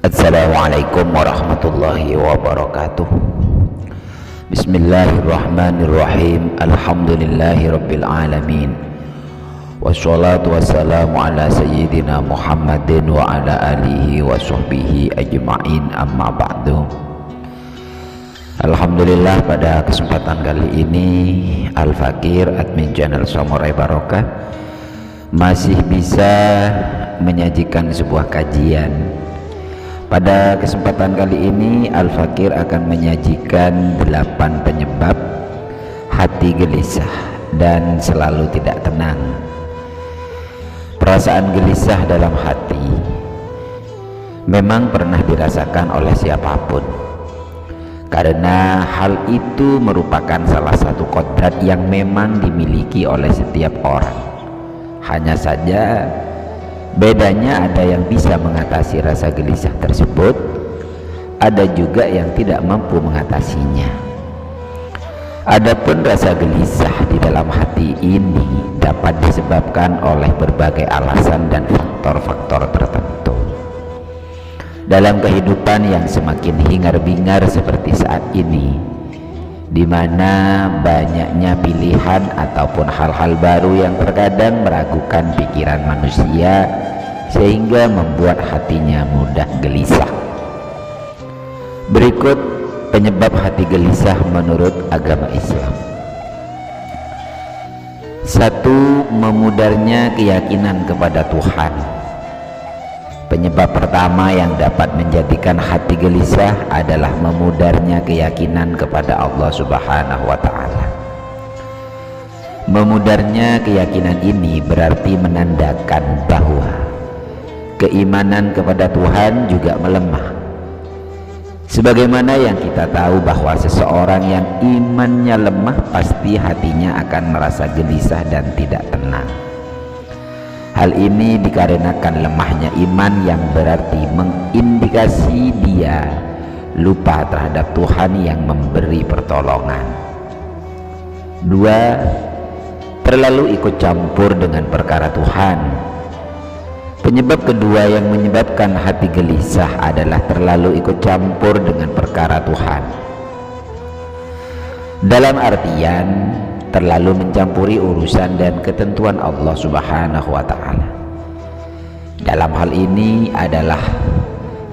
Assalamualaikum warahmatullahi wabarakatuh. Bismillahirrahmanirrahim. Alhamdulillahi rabbil alamin. Wassalatu wassalamu ala sayyidina Muhammadin wa ala alihi wa sahbihi ajma'in, amma ba'du. Alhamdulillah, pada kesempatan kali ini Al-Fakir, admin channel Samurai Barokah, masih bisa menyajikan sebuah kajian. Pada kesempatan kali ini Al-Fakir akan menyajikan 8 penyebab hati gelisah dan selalu tidak tenang. Perasaan gelisah dalam hati memang pernah dirasakan oleh siapapun, karena hal itu merupakan salah satu kodrat yang memang dimiliki oleh setiap orang. Hanya saja bedanya ada yang bisa mengatasi rasa gelisah tersebut, ada juga yang tidak mampu mengatasinya. Adapun rasa gelisah di dalam hati ini dapat disebabkan oleh berbagai alasan dan faktor-faktor tertentu. Dalam kehidupan yang semakin hingar-bingar seperti saat ini, di mana banyaknya pilihan ataupun hal-hal baru yang terkadang meragukan pikiran manusia sehingga membuat hatinya mudah gelisah. Berikut penyebab hati gelisah menurut agama Islam. 1. Memudarnya keyakinan kepada Tuhan. Penyebab pertama yang dapat menjadikan hati gelisah adalah memudarnya keyakinan kepada Allah Subhanahu wa Ta'ala. Memudarnya keyakinan ini berarti menandakan bahwa keimanan kepada Tuhan juga melemah. Sebagaimana yang kita tahu bahwa seseorang yang imannya lemah pasti hatinya akan merasa gelisah dan tidak tenang. Hal ini dikarenakan lemahnya iman, yang berarti mengindikasi dia lupa terhadap Tuhan yang memberi pertolongan. 2. Terlalu ikut campur dengan perkara Tuhan. Penyebab kedua yang menyebabkan hati gelisah adalah terlalu ikut campur dengan perkara Tuhan. Dalam artian terlalu mencampuri urusan dan ketentuan Allah Subhanahu wa Ta'ala. Dalam hal ini adalah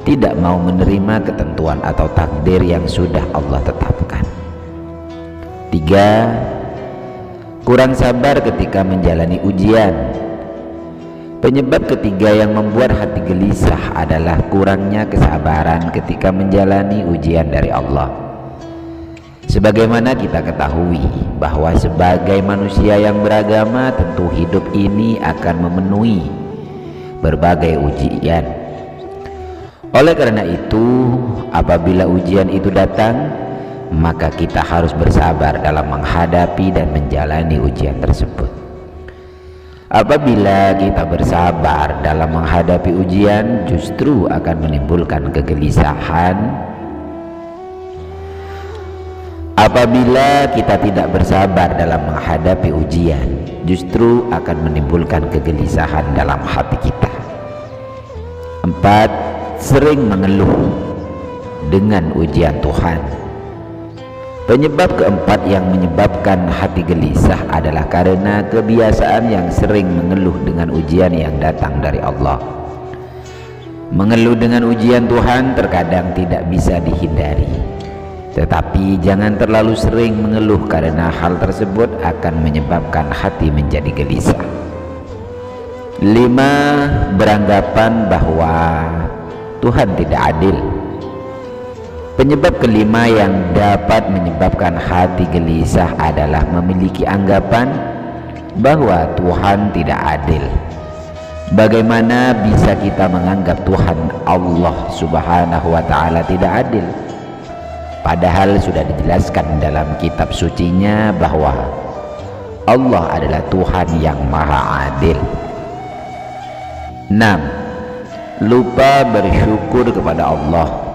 tidak mau menerima ketentuan atau takdir yang sudah Allah tetapkan. 3. Kurang sabar ketika menjalani ujian. Penyebab ketiga yang membuat hati gelisah adalah kurangnya kesabaran ketika menjalani ujian dari Allah. Sebagaimana kita ketahui bahwa sebagai manusia yang beragama, tentu hidup ini akan memenuhi berbagai ujian. Oleh karena itu, apabila ujian itu datang, maka kita harus bersabar dalam menghadapi dan menjalani ujian tersebut. Apabila kita bersabar dalam menghadapi ujian, justru akan menimbulkan kegelisahan. Apabila kita tidak bersabar dalam menghadapi ujian, justru akan menimbulkan kegelisahan dalam hati kita. 4. Sering mengeluh dengan ujian Tuhan. Penyebab keempat yang menyebabkan hati gelisah adalah karena kebiasaan yang sering mengeluh dengan ujian yang datang dari Allah. Mengeluh dengan ujian Tuhan terkadang tidak bisa dihindari, tetapi jangan terlalu sering mengeluh, karena hal tersebut akan menyebabkan hati menjadi gelisah. 5. Beranggapan bahwa Tuhan tidak adil. Penyebab kelima yang dapat menyebabkan hati gelisah adalah memiliki anggapan bahwa Tuhan tidak adil. Bagaimana bisa kita menganggap Tuhan Allah Subhanahu wa Ta'ala tidak adil? Padahal sudah dijelaskan dalam kitab sucinya bahwa Allah adalah Tuhan yang maha adil. 6. Lupa bersyukur kepada Allah.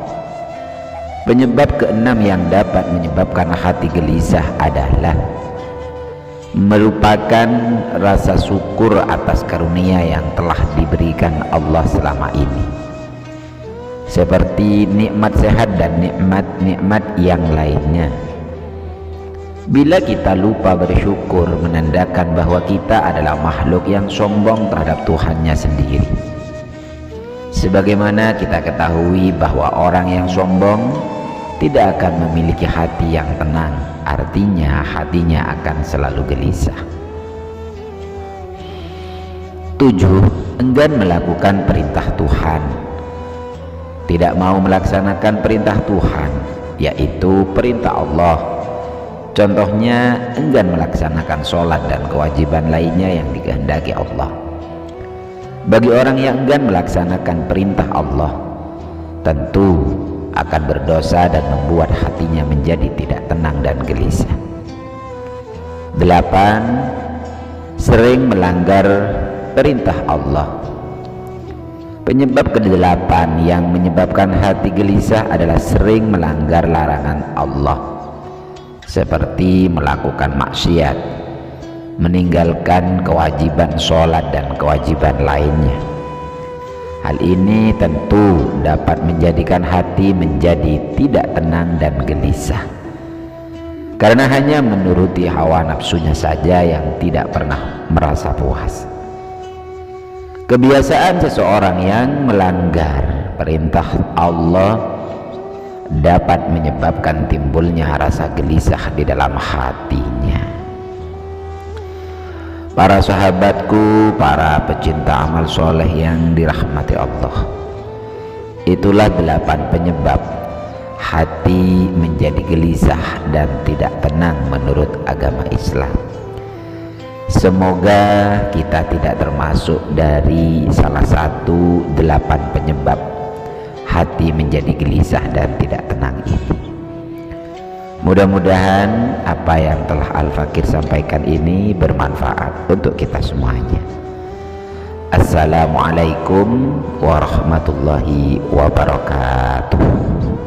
Penyebab keenam yang dapat menyebabkan hati gelisah adalah melupakan rasa syukur atas karunia yang telah diberikan Allah selama ini. seperti nikmat sehat dan nikmat-nikmat yang lainnya. Bila kita lupa bersyukur, menandakan bahwa kita adalah makhluk yang sombong terhadap Tuhannya sendiri. Sebagaimana kita ketahui bahwa orang yang sombong tidak akan memiliki hati yang tenang, artinya hatinya akan selalu gelisah. 7. Enggan melakukan perintah Tuhan. Tidak mau melaksanakan perintah Tuhan, yaitu perintah Allah. Contohnya, enggan melaksanakan sholat dan kewajiban lainnya yang dikehendaki Allah. Bagi orang yang enggan melaksanakan perintah Allah, tentu akan berdosa dan membuat hatinya menjadi tidak tenang dan gelisah. 8. Sering melanggar perintah Allah. Penyebab ke-8 yang menyebabkan hati gelisah adalah sering melanggar larangan Allah, seperti melakukan maksiat, meninggalkan kewajiban sholat dan kewajiban lainnya. Hal ini tentu dapat menjadikan hati menjadi tidak tenang dan gelisah, karena hanya menuruti hawa nafsunya saja yang tidak pernah merasa puas. Kebiasaan seseorang yang melanggar perintah Allah dapat menyebabkan timbulnya rasa gelisah di dalam hatinya. Para sahabatku, para pecinta amal soleh yang dirahmati Allah, itulah 8 penyebab hati menjadi gelisah dan tidak tenang menurut agama Islam. Semoga kita tidak termasuk dari salah satu 8 penyebab hati menjadi gelisah dan tidak tenang ini. Mudah-mudahan apa yang telah Al-Fakir sampaikan ini bermanfaat untuk kita semuanya. Assalamualaikum warahmatullahi wabarakatuh.